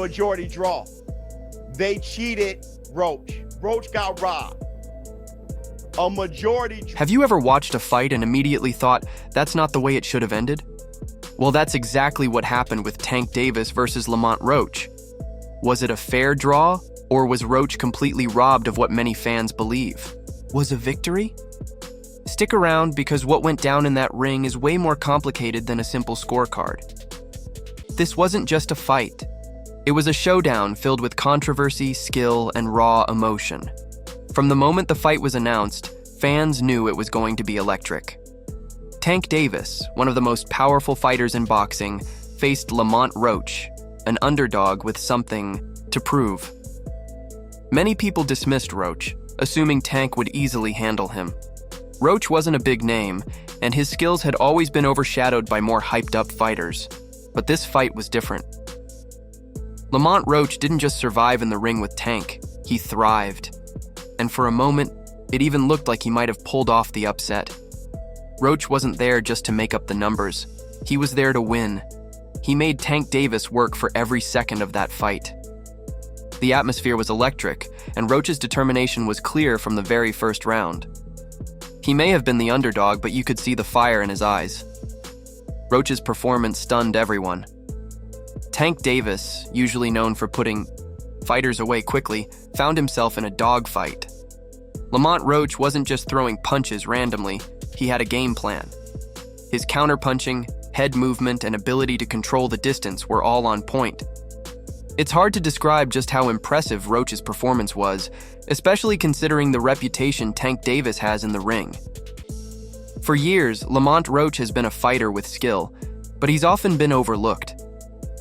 majority draw. They cheated Roach. Roach got robbed. A majority. Have you ever watched a fight and immediately thought, that's not the way it should have ended? Well, that's exactly what happened with Tank Davis versus Lamont Roach. Was it a fair draw, or was Roach completely robbed of what many fans believe? Was a victory? Stick around, because what went down in that ring is way more complicated than a simple scorecard. This wasn't just a fight. It was a showdown filled with controversy, skill, and raw emotion. From the moment the fight was announced, fans knew it was going to be electric. Tank Davis, one of the most powerful fighters in boxing, faced Lamont Roach, an underdog with something to prove. Many people dismissed Roach, assuming Tank would easily handle him. Roach wasn't a big name, and his skills had always been overshadowed by more hyped-up fighters. But this fight was different. Lamont Roach didn't just survive in the ring with Tank, he thrived. And for a moment, it even looked like he might have pulled off the upset. Roach wasn't there just to make up the numbers. He was there to win. He made Tank Davis work for every second of that fight. The atmosphere was electric, and Roach's determination was clear from the very first round. He may have been the underdog, but you could see the fire in his eyes. Roach's performance stunned everyone. Tank Davis, usually known for putting fighters away quickly, found himself in a dogfight. Lamont Roach wasn't just throwing punches randomly, he had a game plan. His counterpunching, head movement, and ability to control the distance were all on point. It's hard to describe just how impressive Roach's performance was, especially considering the reputation Tank Davis has in the ring. For years, Lamont Roach has been a fighter with skill, but he's often been overlooked.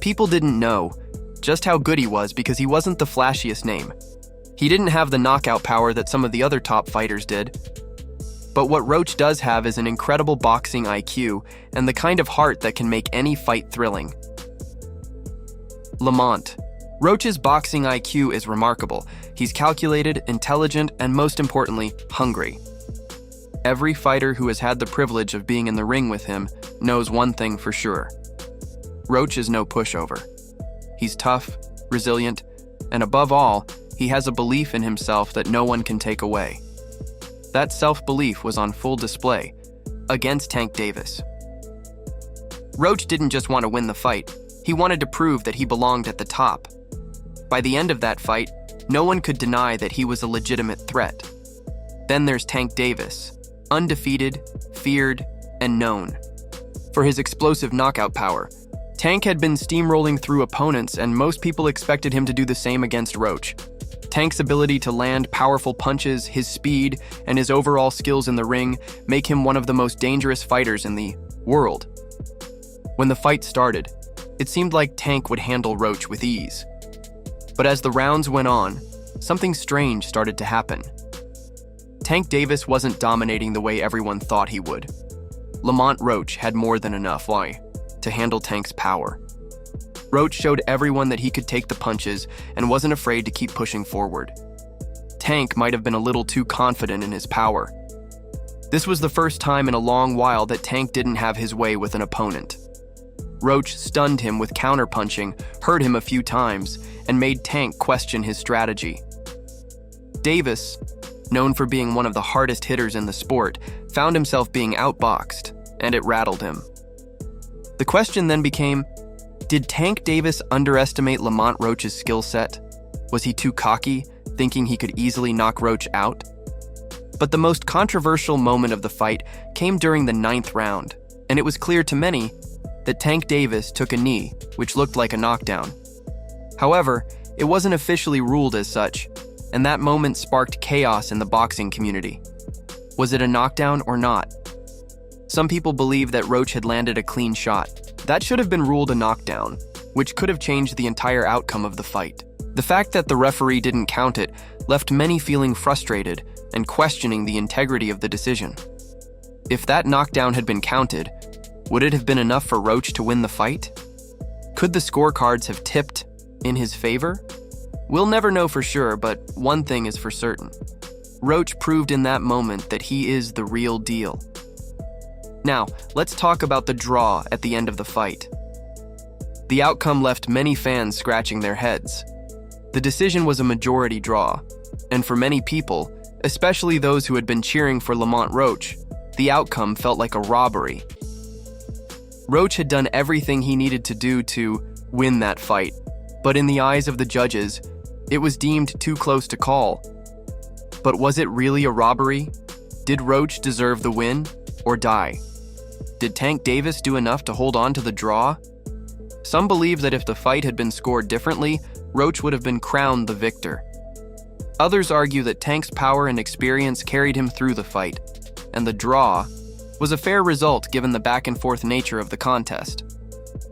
People didn't know just how good he was because he wasn't the flashiest name. He didn't have the knockout power that some of the other top fighters did. But what Roach does have is an incredible boxing IQ and the kind of heart that can make any fight thrilling. Lamont. Roach's boxing IQ is remarkable. He's calculated, intelligent, and most importantly, hungry. Every fighter who has had the privilege of being in the ring with him knows one thing for sure. Roach is no pushover. He's tough, resilient, and above all, he has a belief in himself that no one can take away. That self-belief was on full display against Tank Davis. Roach didn't just want to win the fight, he wanted to prove that he belonged at the top. By the end of that fight, no one could deny that he was a legitimate threat. Then there's Tank Davis, undefeated, feared, and known for his explosive knockout power. Tank had been steamrolling through opponents, and most people expected him to do the same against Roach. Tank's ability to land powerful punches, his speed, and his overall skills in the ring make him one of the most dangerous fighters in the world. When the fight started, it seemed like Tank would handle Roach with ease. But as the rounds went on, something strange started to happen. Tank Davis wasn't dominating the way everyone thought he would. Lamont Roach had more than enough to handle Tank's power. Roach showed everyone that he could take the punches and wasn't afraid to keep pushing forward. Tank might have been a little too confident in his power. This was the first time in a long while that Tank didn't have his way with an opponent. Roach stunned him with counterpunching, hurt him a few times, and made Tank question his strategy. Davis, known for being one of the hardest hitters in the sport, found himself being outboxed, and it rattled him. The question then became, did Tank Davis underestimate Lamont Roach's skill set? Was he too cocky, thinking he could easily knock Roach out? But the most controversial moment of the fight came during the 9th round, and it was clear to many that Tank Davis took a knee, which looked like a knockdown. However, it wasn't officially ruled as such, and that moment sparked chaos in the boxing community. Was it a knockdown or not? Some people believe that Roach had landed a clean shot. That should have been ruled a knockdown, which could have changed the entire outcome of the fight. The fact that the referee didn't count it left many feeling frustrated and questioning the integrity of the decision. If that knockdown had been counted, would it have been enough for Roach to win the fight? Could the scorecards have tipped in his favor? We'll never know for sure, but one thing is for certain. Roach proved in that moment that he is the real deal. Now, let's talk about the draw at the end of the fight. The outcome left many fans scratching their heads. The decision was a majority draw, and for many people, especially those who had been cheering for Lamont Roach, the outcome felt like a robbery. Roach had done everything he needed to do to win that fight, but in the eyes of the judges, it was deemed too close to call. But was it really a robbery? Did Roach deserve the win or die? Did Tank Davis do enough to hold on to the draw? Some believe that if the fight had been scored differently, Roach would have been crowned the victor. Others argue that Tank's power and experience carried him through the fight, and the draw was a fair result given the back-and-forth nature of the contest.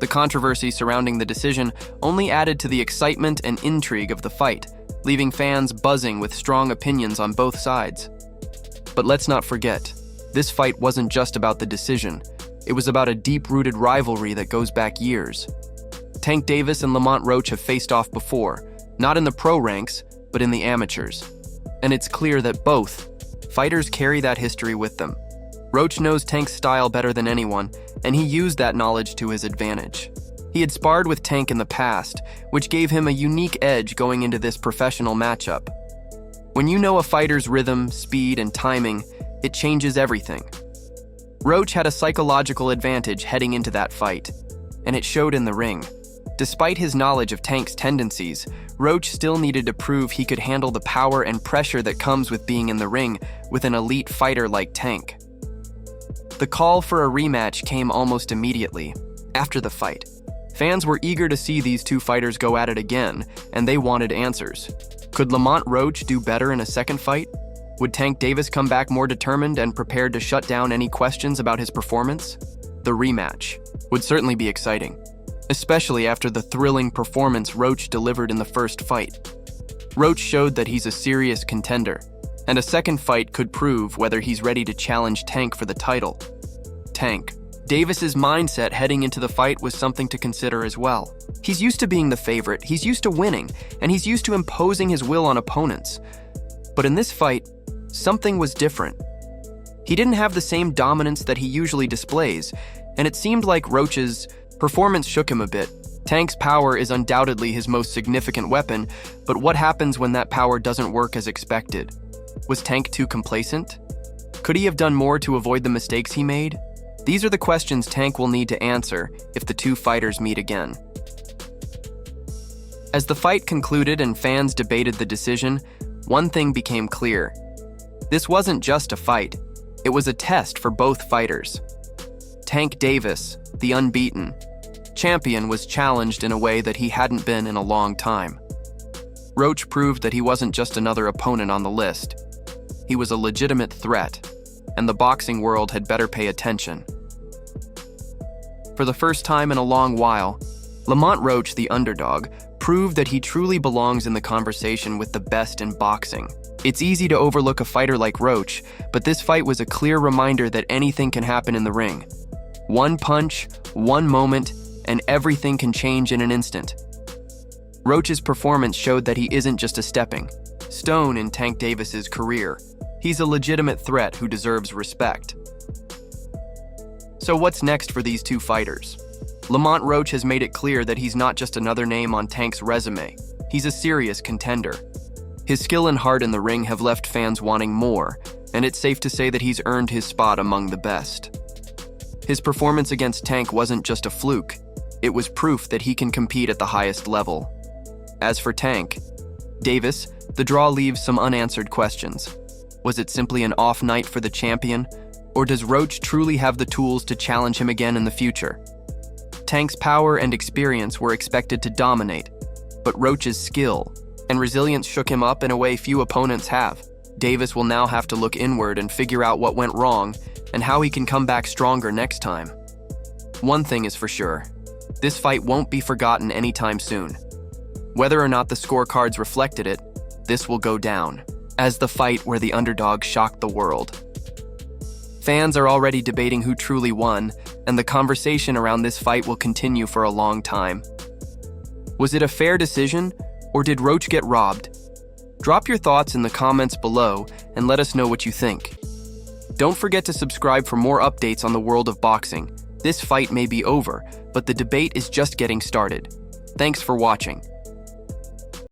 The controversy surrounding the decision only added to the excitement and intrigue of the fight, leaving fans buzzing with strong opinions on both sides. But let's not forget, this fight wasn't just about the decision. It was about a deep-rooted rivalry that goes back years. Tank Davis and Lamont Roach have faced off before, not in the pro ranks, but in the amateurs. And it's clear that both fighters carry that history with them. Roach knows Tank's style better than anyone, and he used that knowledge to his advantage. He had sparred with Tank in the past, which gave him a unique edge going into this professional matchup. When you know a fighter's rhythm, speed, and timing, it changes everything. Roach had a psychological advantage heading into that fight, and it showed in the ring. Despite his knowledge of Tank's tendencies, Roach still needed to prove he could handle the power and pressure that comes with being in the ring with an elite fighter like Tank. The call for a rematch came almost immediately, after the fight. Fans were eager to see these two fighters go at it again, and they wanted answers. Could Lamont Roach do better in a second fight? Would Tank Davis come back more determined and prepared to shut down any questions about his performance? The rematch would certainly be exciting, especially after the thrilling performance Roach delivered in the first fight. Roach showed that he's a serious contender, and a second fight could prove whether he's ready to challenge Tank for the title. Tank Davis's mindset heading into the fight was something to consider as well. He's used to being the favorite, he's used to winning, and he's used to imposing his will on opponents. But in this fight, something was different. He didn't have the same dominance that he usually displays, and it seemed like Roach's performance shook him a bit. Tank's power is undoubtedly his most significant weapon, but what happens when that power doesn't work as expected? Was Tank too complacent? Could he have done more to avoid the mistakes he made? These are the questions Tank will need to answer if the two fighters meet again. As the fight concluded and fans debated the decision, one thing became clear. This wasn't just a fight, it was a test for both fighters. Tank Davis, the unbeaten champion, was challenged in a way that he hadn't been in a long time. Roach proved that he wasn't just another opponent on the list. He was a legitimate threat, and the boxing world had better pay attention. For the first time in a long while, Lamont Roach, the underdog, proved that he truly belongs in the conversation with the best in boxing. It's easy to overlook a fighter like Roach, but this fight was a clear reminder that anything can happen in the ring. One punch, one moment, and everything can change in an instant. Roach's performance showed that he isn't just a stepping stone in Tank Davis's career. He's a legitimate threat who deserves respect. So what's next for these two fighters? Lamont Roach has made it clear that he's not just another name on Tank's resume. He's a serious contender. His skill and heart in the ring have left fans wanting more, and it's safe to say that he's earned his spot among the best. His performance against Tank wasn't just a fluke. It was proof that he can compete at the highest level. As for Tank Davis, the draw leaves some unanswered questions. Was it simply an off night for the champion, or does Roach truly have the tools to challenge him again in the future? Tank's power and experience were expected to dominate, but Roach's skill and resilience shook him up in a way few opponents have. Davis will now have to look inward and figure out what went wrong and how he can come back stronger next time. One thing is for sure, this fight won't be forgotten anytime soon. Whether or not the scorecards reflected it, this will go down as the fight where the underdog shocked the world. Fans are already debating who truly won, and the conversation around this fight will continue for a long time. Was it a fair decision, or did Roach get robbed? Drop your thoughts in the comments below and let us know what you think. Don't forget to subscribe for more updates on the world of boxing. This fight may be over, but but the debate is just getting started. Thanks for watching.